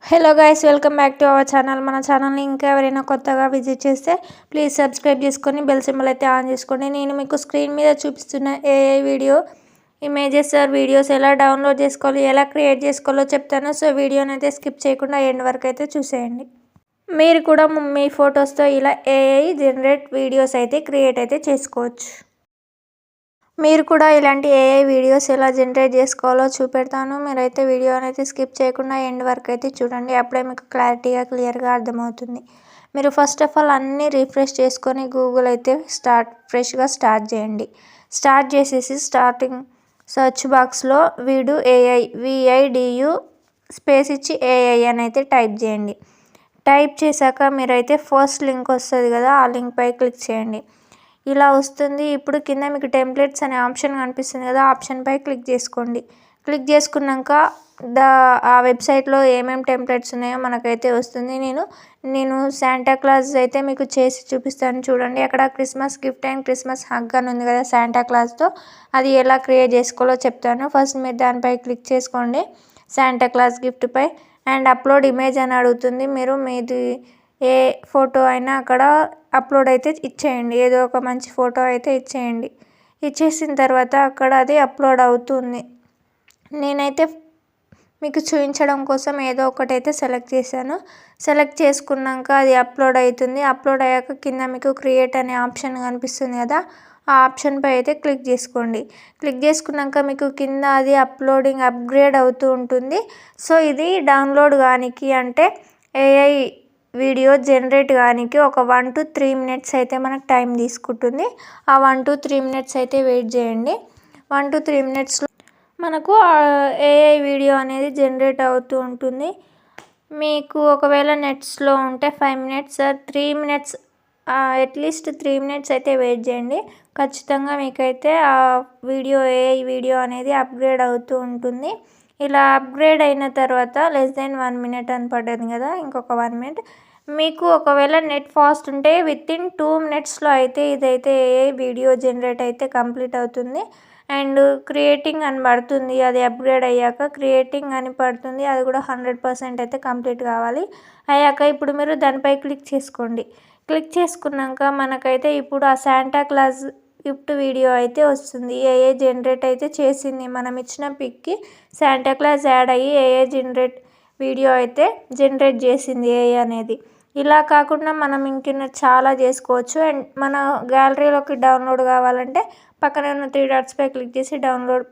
Hello guys, welcome back to our channel. మన ఛానల్ని ఇంకా ఎవరైనా కొత్తగా విజిట్ చేస్తే ప్లీజ్ సబ్స్క్రైబ్ చేసుకొని బెల్ సింబల్ అయితే ఆన్ చేసుకోండి. నేను మీకు స్క్రీన్ మీద చూపిస్తున్న ఏఐ వీడియో ఇమేజెస్ వీడియోస్ ఎలా డౌన్లోడ్ చేసుకోవాలి, ఎలా క్రియేట్ చేసుకోవాలో చెప్తాను. సో వీడియోని అయితే స్కిప్ చేయకుండా ఎండ్ వరకు అయితే చూసేయండి. మీరు కూడా మీ ఫొటోస్తో ఇలా ఏఐ జనరేట్ వీడియోస్ అయితే క్రియేట్ అయితే చేసుకోవచ్చు. మీరు కూడా ఇలాంటి ఏఐ వీడియోస్ ఎలా జనరేట్ చేసుకోవాలో చూపెడతాను. మీరైతే వీడియో అనేది స్కిప్ చేయకుండా ఎండ్ వరకు అయితే చూడండి. అప్పుడే మీకు క్లియర్గా అర్థమవుతుంది. మీరు ఫస్ట్ ఆఫ్ ఆల్ అన్నీ రిఫ్రెష్ చేసుకొని గూగుల్ అయితే ఫ్రెష్గా స్టార్ట్ చేయండి. స్టార్ట్ చేసేసి స్టార్టింగ్ సర్చ్ బాక్స్లో VIDU స్పేస్ ఇచ్చి ఏఐ అని అయితే టైప్ చేయండి. టైప్ చేశాక మీరైతే ఫస్ట్ లింక్ వస్తుంది కదా, ఆ లింక్ పై క్లిక్ చేయండి. ఇలా వస్తుంది. ఇప్పుడు కింద మీకు టెంప్లెట్స్ అనే ఆప్షన్ కనిపిస్తుంది కదా, ఆప్షన్పై క్లిక్ చేసుకోండి. క్లిక్ చేసుకున్నాక ఆ వెబ్సైట్లో ఏమేమి టెంప్లెట్స్ ఉన్నాయో మనకైతే వస్తుంది. నేను శాంటా క్లాజ్ అయితే మీకు చేసి చూపిస్తాను చూడండి. అక్కడ Christmas gift and Christmas hug అని ఉంది కదా శాంటా క్లాజ్తో, అది ఎలా క్రియేట్ చేసుకోవాలో చెప్తాను. ఫస్ట్ మీరు దానిపై క్లిక్ చేసుకోండి శాంటా క్లాజ్ గిఫ్ట్పై. అండ్ అప్లోడ్ ఇమేజ్ అని అడుగుతుంది. మీది ఏ ఫోటో అయినా అక్కడ అప్లోడ్ అయితే ఇచ్చేయండి. ఏదో ఒక మంచి ఫోటో అయితే ఇచ్చేయండి. ఇచ్చేసిన తర్వాత అక్కడ అది అప్లోడ్ అవుతుంది. నేనైతే మీకు చూపించడం కోసం ఏదో ఒకటైతే సెలెక్ట్ చేశాను. సెలెక్ట్ చేసుకున్నాక అది అప్లోడ్ అవుతుంది. అప్లోడ్ అయ్యాక కింద మీకు క్రియేట్ అనే ఆప్షన్ కనిపిస్తుంది కదా, ఆ ఆప్షన్పై అయితే క్లిక్ చేసుకోండి. క్లిక్ చేసుకున్నాక మీకు కింద అది అప్గ్రేడ్ అవుతూ ఉంటుంది. సో ఇది డౌన్లోడ్ కానికి అంటే ఏఐ వీడియో జనరేట్ కానికి ఒక 1 to 3 minutes అయితే మనకు టైం తీసుకుంటుంది. ఆ 1 to 3 minutes అయితే వెయిట్ చేయండి. 1 to 3 minutesలో మనకు ఏఐ వీడియో అనేది జనరేట్ అవుతూ ఉంటుంది. మీకు ఒకవేళ నెట్స్లో ఉంటే 5 minutes 3 minutes అట్లీస్ట్ 3 minutes అయితే వెయిట్ చేయండి. ఖచ్చితంగా మీకైతే ఆ ఏఐ వీడియో అనేది అప్గ్రేడ్ అవుతూ ఉంటుంది. ఇలా అప్గ్రేడ్ అయిన తర్వాత <1 minute అని పడ్డది కదా, ఇంకొక 1 minute. మీకు ఒకవేళ నెట్ ఫాస్ట్ ఉంటే వితిన్ 2 minutesలో అయితే ఇదైతే ఏఐ వీడియో జనరేట్ అయితే కంప్లీట్ అవుతుంది. అండ్ క్రియేటింగ్ అని పడుతుంది, అది అప్గ్రేడ్ అయ్యాక క్రియేటింగ్ అని పడుతుంది. అది కూడా 100% అయితే కంప్లీట్ కావాలి. అయ్యాక ఇప్పుడు మీరు దానిపై క్లిక్ చేసుకోండి. క్లిక్ చేసుకున్నాక మనకైతే ఇప్పుడు ఆ శాంటా క్లాజ్ గిఫ్ట్ వీడియో అయితే వస్తుంది. ఏఐ జనరేట్ అయితే చేసింది. మనం ఇచ్చిన పిక్కి శాంటా క్లాజ్ యాడ్ అయ్యి ఏఐ వీడియో అయితే జనరేట్ చేసింది ఏఐ అనేది. ఇలా కాకుండా మనం ఇంకిన్న చాలా చేసుకోవచ్చు. అండ్ మన గ్యాలరీలోకి డౌన్లోడ్ కావాలంటే పక్కన ఉన్న 3 dotsపై క్లిక్ చేసి డౌన్లోడ్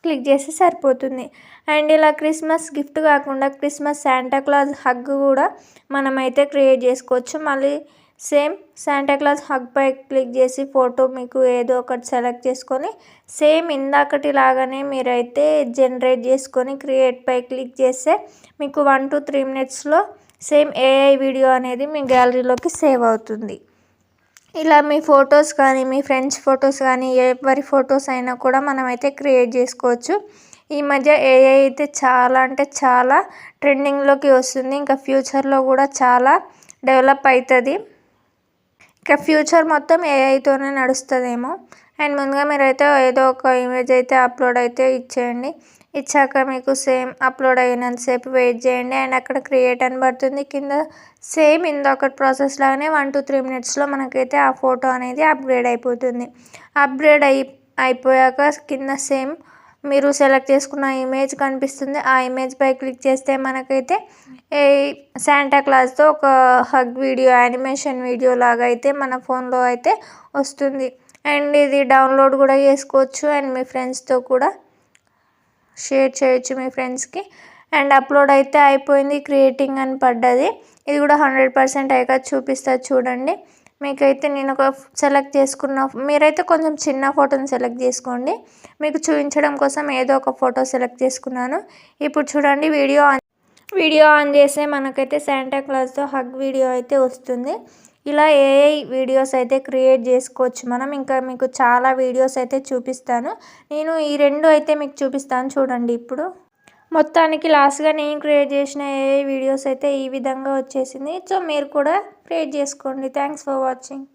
క్లిక్ చేసి సరిపోతుంది. అండ్ ఇలా క్రిస్మస్ గిఫ్ట్ కాకుండా క్రిస్మస్ శాంటా క్లాజ్ హగ్ కూడా మనమైతే క్రియేట్ చేసుకోవచ్చు. మళ్ళీ సేమ్ శాంటా క్లాజ్ హగ్పై క్లిక్ చేసి ఫోటో మీకు ఏదో ఒకటి సెలెక్ట్ చేసుకొని సేమ్ ఇందాకటి లాగానే మీరైతే జనరేట్ చేసుకొని క్రియేట్పై క్లిక్ చేస్తే మీకు 1 to 3 minutesలో సేమ్ ఏఐ వీడియో అనేది మీ గ్యాలరీలోకి సేవ్ అవుతుంది. ఇలా మీ ఫొటోస్ కానీ మీ ఫ్రెండ్స్ ఫొటోస్ కానీ ఎవరి ఫొటోస్ అయినా కూడా మనమైతే క్రియేట్ చేసుకోవచ్చు. ఈ మధ్య ఏఐ అయితే చాలా అంటే చాలా ట్రెండింగ్లోకి వస్తుంది. ఇంకా ఫ్యూచర్లో కూడా చాలా డెవలప్ అవుతుంది. ఇంకా ఫ్యూచర్ మొత్తం ఏఐతోనే నడుస్తుందేమో. అండ్ ముందుగా మీరైతే ఏదో ఒక ఇమేజ్ అయితే అప్లోడ్ అయితే ఇచ్చేయండి. ఇచ్చాక మీకు సేమ్ అప్లోడ్ అయినంతసేపు వెయిట్ చేయండి. అండ్ అక్కడ క్రియేట్ అని పడుతుంది. కింద సేమ్ ఇంకొకటి ప్రాసెస్ లాగానే 1 to 3 minutesలో మనకైతే ఆ ఫోటో అనేది అప్గ్రేడ్ అయిపోతుంది. అప్గ్రేడ్ అయిపోయాక కింద సేమ్ మీరు సెలెక్ట్ చేసుకున్న ఇమేజ్ కనిపిస్తుంది. ఆ ఇమేజ్పై క్లిక్ చేస్తే మనకైతే శాంటా క్లాజ్తో ఒక హగ్ వీడియో యానిమేషన్ వీడియో లాగా అయితే మన ఫోన్లో అయితే వస్తుంది. అండ్ ఇది డౌన్లోడ్ కూడా చేసుకోవచ్చు. అండ్ మీ ఫ్రెండ్స్తో కూడా షేర్ చేయొచ్చు మీ ఫ్రెండ్స్కి. అండ్ అప్లోడ్ అయితే అయిపోయింది, క్రియేటింగ్ అని పడ్డది. ఇది కూడా 100% అయ్యాక చూపిస్తా చూడండి. మీకైతే నేను ఒక సెలెక్ట్ చేసుకున్న మీరైతే కొంచెం చిన్న ఫోటోని సెలెక్ట్ చేసుకోండి. మీకు చూపించడం కోసం ఏదో ఒక ఫోటో సెలెక్ట్ చేసుకున్నాను. ఇప్పుడు చూడండి వీడియో ఆన్ చేస్తే మనకైతే శాంటా క్లాజ్తో హగ్ వీడియో అయితే వస్తుంది. ఇలా ఏఐ వీడియోస్ అయితే క్రియేట్ చేసుకోవచ్చు మనం. ఇంకా మీకు చాలా వీడియోస్ అయితే చూపిస్తాను. నేను ఈ 2 అయితే మీకు చూపిస్తాను చూడండి. ఇప్పుడు మొత్తానికి లాస్ట్గా నేను క్రియేట్ చేసిన ఏఐ వీడియోస్ అయితే ఈ విధంగా వచ్చేసింది. సో మీరు కూడా క్రియేట్ చేసుకోండి. Thanks for watching.